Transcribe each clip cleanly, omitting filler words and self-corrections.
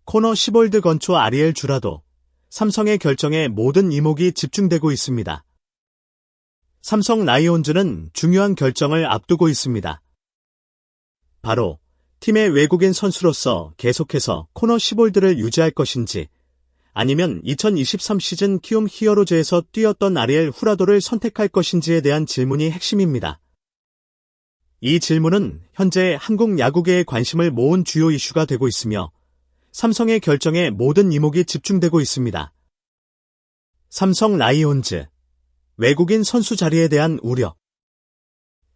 코너 시볼드 건초 아리엘 주라도, 삼성의 결정에 모든 이목이 집중되고 있습니다. 삼성 라이온즈는 중요한 결정을 앞두고 있습니다. 바로 팀의 외국인 선수로서 계속해서 코너 시볼드를 유지할 것인지 아니면 2023 시즌 키움 히어로즈에서 뛰었던 아리엘 후라도를 선택할 것인지에 대한 질문이 핵심입니다. 이 질문은 현재 한국 야구계의 관심을 모은 주요 이슈가 되고 있으며 삼성의 결정에 모든 이목이 집중되고 있습니다. 삼성 라이온즈, 외국인 선수 자리에 대한 우려.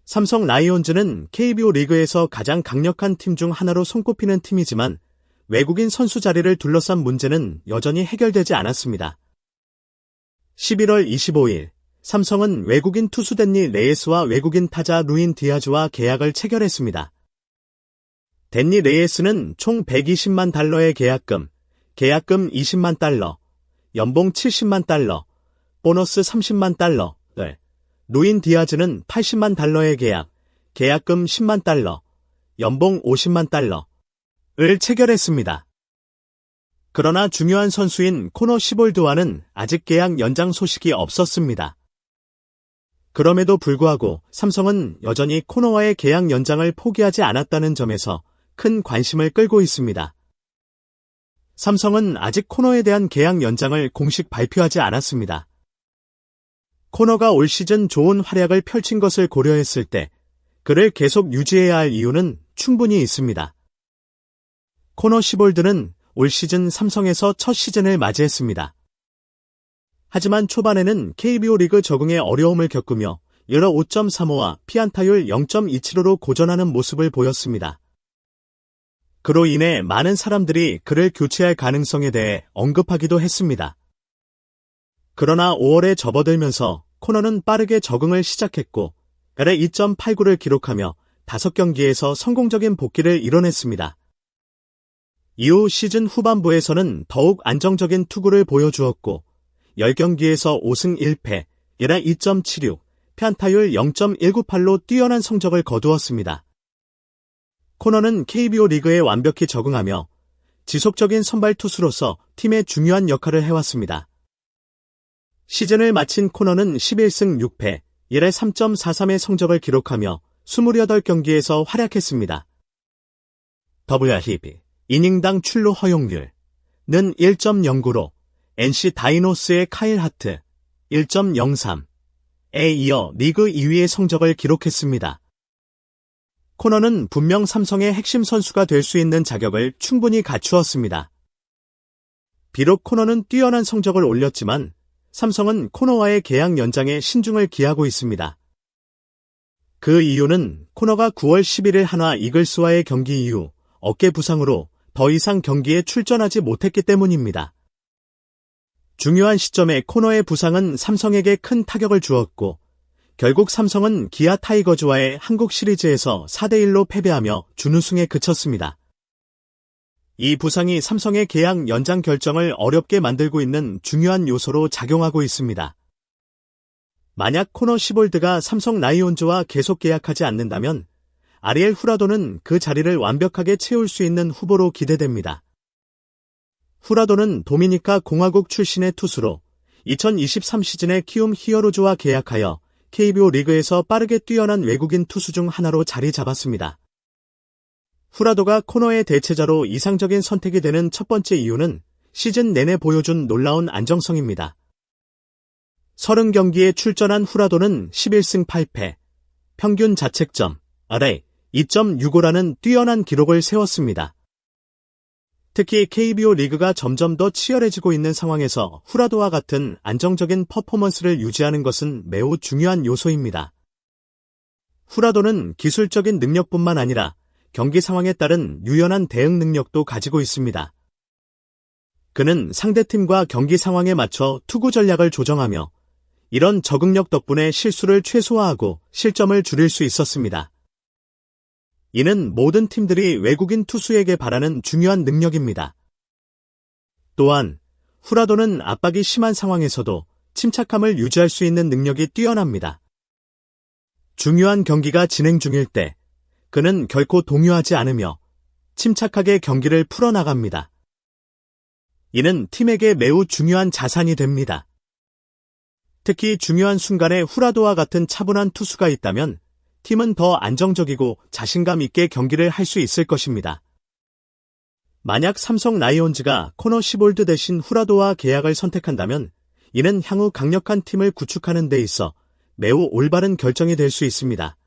삼성 라이온즈는 KBO 리그에서 가장 강력한 팀 중 하나로 손꼽히는 팀이지만 외국인 선수 자리를 둘러싼 문제는 여전히 해결되지 않았습니다. 11월 25일, 삼성은 외국인 투수 댄니 레예스와 외국인 타자 루인 디아즈와 계약을 체결했습니다. 댄니 레예스는 총 120만 달러의 계약금 20만 달러, 연봉 70만 달러, 보너스 30만 달러를, 루인 디아즈는 80만 달러의 계약금 10만 달러, 연봉 50만 달러를 체결했습니다. 그러나 중요한 선수인 코너 시볼드와는 아직 계약 연장 소식이 없었습니다. 그럼에도 불구하고 삼성은 여전히 코너와의 계약 연장을 포기하지 않았다는 점에서 큰 관심을 끌고 있습니다. 삼성은 아직 코너에 대한 계약 연장을 공식 발표하지 않았습니다. 코너가 올 시즌 좋은 활약을 펼친 것을 고려했을 때 그를 계속 유지해야 할 이유는 충분히 있습니다. 코너 시볼드는 올 시즌 삼성에서 첫 시즌을 맞이했습니다. 하지만 초반에는 KBO 리그 적응에 어려움을 겪으며 여러 5.35와 피안타율 0.27호로 고전하는 모습을 보였습니다. 그로 인해 많은 사람들이 그를 교체할 가능성에 대해 언급하기도 했습니다. 그러나 5월에 접어들면서 코너는 빠르게 적응을 시작했고 LA 2.89를 기록하며 5경기에서 성공적인 복귀를 이뤄냈습니다. 이후 시즌 후반부에서는 더욱 안정적인 투구를 보여주었고 10경기에서 5승 1패, ERA 2.76, 피안타율 0.198로 뛰어난 성적을 거두었습니다. 코너는 KBO 리그에 완벽히 적응하며 지속적인 선발 투수로서 팀의 중요한 역할을 해왔습니다. 시즌을 마친 코너는 11승 6패, 1회 3.43의 성적을 기록하며 28경기에서 활약했습니다. WRP, 이닝당 출루 허용률은 1.09로 NC 다이노스의 카일 하트 1.03에 이어 리그 2위의 성적을 기록했습니다. 코너는 분명 삼성의 핵심 선수가 될 수 있는 자격을 충분히 갖추었습니다. 비록 코너는 뛰어난 성적을 올렸지만 삼성은 코너와의 계약 연장에 신중을 기하고 있습니다. 그 이유는 코너가 9월 11일 한화 이글스와의 경기 이후 어깨 부상으로 더 이상 경기에 출전하지 못했기 때문입니다. 중요한 시점에 코너의 부상은 삼성에게 큰 타격을 주었고 결국 삼성은 기아 타이거즈와의 한국 시리즈에서 4대1로 패배하며 준우승에 그쳤습니다. 이 부상이 삼성의 계약 연장 결정을 어렵게 만들고 있는 중요한 요소로 작용하고 있습니다. 만약 코너 시볼드가 삼성 라이온즈와 계속 계약하지 않는다면 아리엘 후라도는 그 자리를 완벽하게 채울 수 있는 후보로 기대됩니다. 후라도는 도미니카 공화국 출신의 투수로 2023 시즌에 키움 히어로즈와 계약하여 KBO 리그에서 빠르게 뛰어난 외국인 투수 중 하나로 자리 잡았습니다. 후라도가 코너의 대체자로 이상적인 선택이 되는 첫 번째 이유는 시즌 내내 보여준 놀라운 안정성입니다. 30경기에 출전한 후라도는 11승 8패, 평균 자책점, ERA 2.65라는 뛰어난 기록을 세웠습니다. 특히 KBO 리그가 점점 더 치열해지고 있는 상황에서 후라도와 같은 안정적인 퍼포먼스를 유지하는 것은 매우 중요한 요소입니다. 후라도는 기술적인 능력뿐만 아니라 경기 상황에 따른 유연한 대응 능력도 가지고 있습니다. 그는 상대팀과 경기 상황에 맞춰 투구 전략을 조정하며 이런 적응력 덕분에 실수를 최소화하고 실점을 줄일 수 있었습니다. 이는 모든 팀들이 외국인 투수에게 바라는 중요한 능력입니다. 또한 후라도는 압박이 심한 상황에서도 침착함을 유지할 수 있는 능력이 뛰어납니다. 중요한 경기가 진행 중일 때 그는 결코 동요하지 않으며 침착하게 경기를 풀어나갑니다. 이는 팀에게 매우 중요한 자산이 됩니다. 특히 중요한 순간에 후라도와 같은 차분한 투수가 있다면 팀은 더 안정적이고 자신감 있게 경기를 할 수 있을 것입니다. 만약 삼성 라이온즈가 코너 시볼드 대신 후라도와 계약을 선택한다면 이는 향후 강력한 팀을 구축하는 데 있어 매우 올바른 결정이 될 수 있습니다.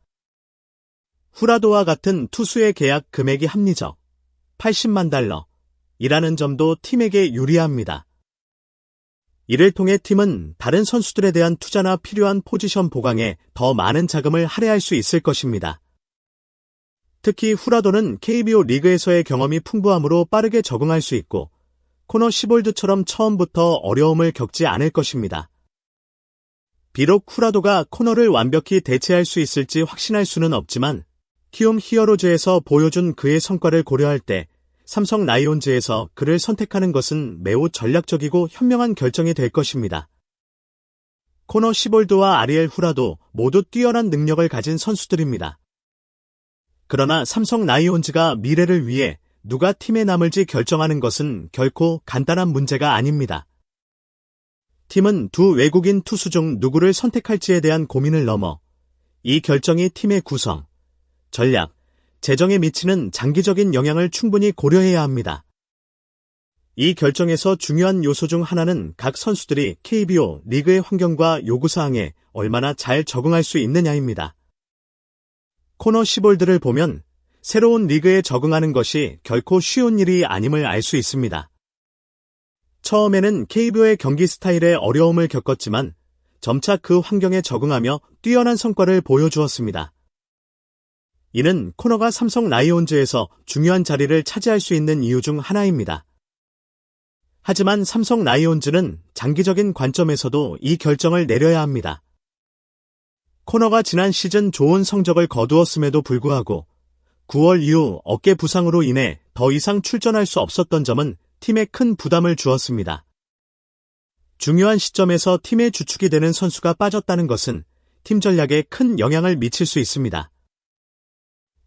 후라도와 같은 투수의 계약 금액이 합리적, 80만 달러이라는 점도 팀에게 유리합니다. 이를 통해 팀은 다른 선수들에 대한 투자나 필요한 포지션 보강에 더 많은 자금을 할애할 수 있을 것입니다. 특히 후라도는 KBO 리그에서의 경험이 풍부하므로 빠르게 적응할 수 있고 코너 시볼드처럼 처음부터 어려움을 겪지 않을 것입니다. 비록 후라도가 코너를 완벽히 대체할 수 있을지 확신할 수는 없지만 키움 히어로즈에서 보여준 그의 성과를 고려할 때 삼성 라이온즈에서 그를 선택하는 것은 매우 전략적이고 현명한 결정이 될 것입니다. 코너 시볼드와 아리엘 후라도 모두 뛰어난 능력을 가진 선수들입니다. 그러나 삼성 라이온즈가 미래를 위해 누가 팀에 남을지 결정하는 것은 결코 간단한 문제가 아닙니다. 팀은 두 외국인 투수 중 누구를 선택할지에 대한 고민을 넘어 이 결정이 팀의 구성, 전략, 재정에 미치는 장기적인 영향을 충분히 고려해야 합니다. 이 결정에서 중요한 요소 중 하나는 각 선수들이 KBO 리그의 환경과 요구사항에 얼마나 잘 적응할 수 있느냐입니다. 코너 시볼드를 보면 새로운 리그에 적응하는 것이 결코 쉬운 일이 아님을 알 수 있습니다. 처음에는 KBO의 경기 스타일에 어려움을 겪었지만 점차 그 환경에 적응하며 뛰어난 성과를 보여주었습니다. 이는 코너가 삼성 라이온즈에서 중요한 자리를 차지할 수 있는 이유 중 하나입니다. 하지만 삼성 라이온즈는 장기적인 관점에서도 이 결정을 내려야 합니다. 코너가 지난 시즌 좋은 성적을 거두었음에도 불구하고 9월 이후 어깨 부상으로 인해 더 이상 출전할 수 없었던 점은 팀에 큰 부담을 주었습니다. 중요한 시점에서 팀의 주축이 되는 선수가 빠졌다는 것은 팀 전략에 큰 영향을 미칠 수 있습니다.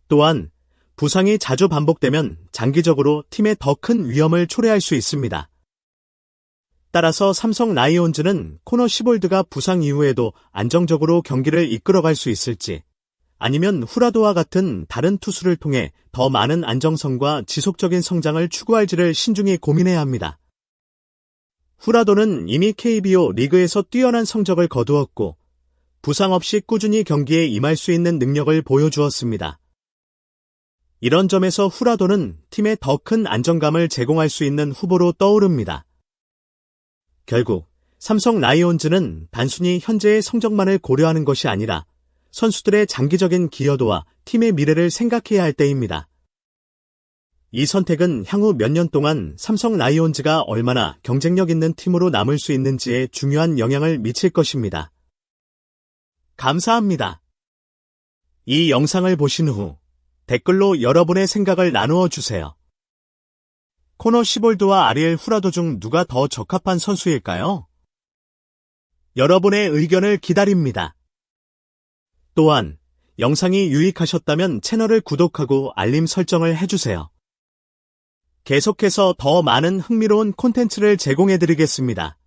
또한 부상이 자주 반복되면 장기적으로 팀에 더 큰 위험을 초래할 수 있습니다. 따라서 삼성 라이온즈는 코너 시볼드가 부상 이후에도 안정적으로 경기를 이끌어갈 수 있을지 아니면 후라도와 같은 다른 투수를 통해 더 많은 안정성과 지속적인 성장을 추구할지를 신중히 고민해야 합니다. 후라도는 이미 KBO 리그에서 뛰어난 성적을 거두었고 부상 없이 꾸준히 경기에 임할 수 있는 능력을 보여주었습니다. 이런 점에서 후라도는 팀에 더 큰 안정감을 제공할 수 있는 후보로 떠오릅니다. 결국 삼성 라이온즈는 단순히 현재의 성적만을 고려하는 것이 아니라 선수들의 장기적인 기여도와 팀의 미래를 생각해야 할 때입니다. 이 선택은 향후 몇 년 동안 삼성 라이온즈가 얼마나 경쟁력 있는 팀으로 남을 수 있는지에 중요한 영향을 미칠 것입니다. 감사합니다. 이 영상을 보신 후 댓글로 여러분의 생각을 나누어 주세요. 코너 시볼드와 아리엘 후라도 중 누가 더 적합한 선수일까요? 여러분의 의견을 기다립니다. 또한 영상이 유익하셨다면 채널을 구독하고 알림 설정을 해주세요. 계속해서 더 많은 흥미로운 콘텐츠를 제공해드리겠습니다.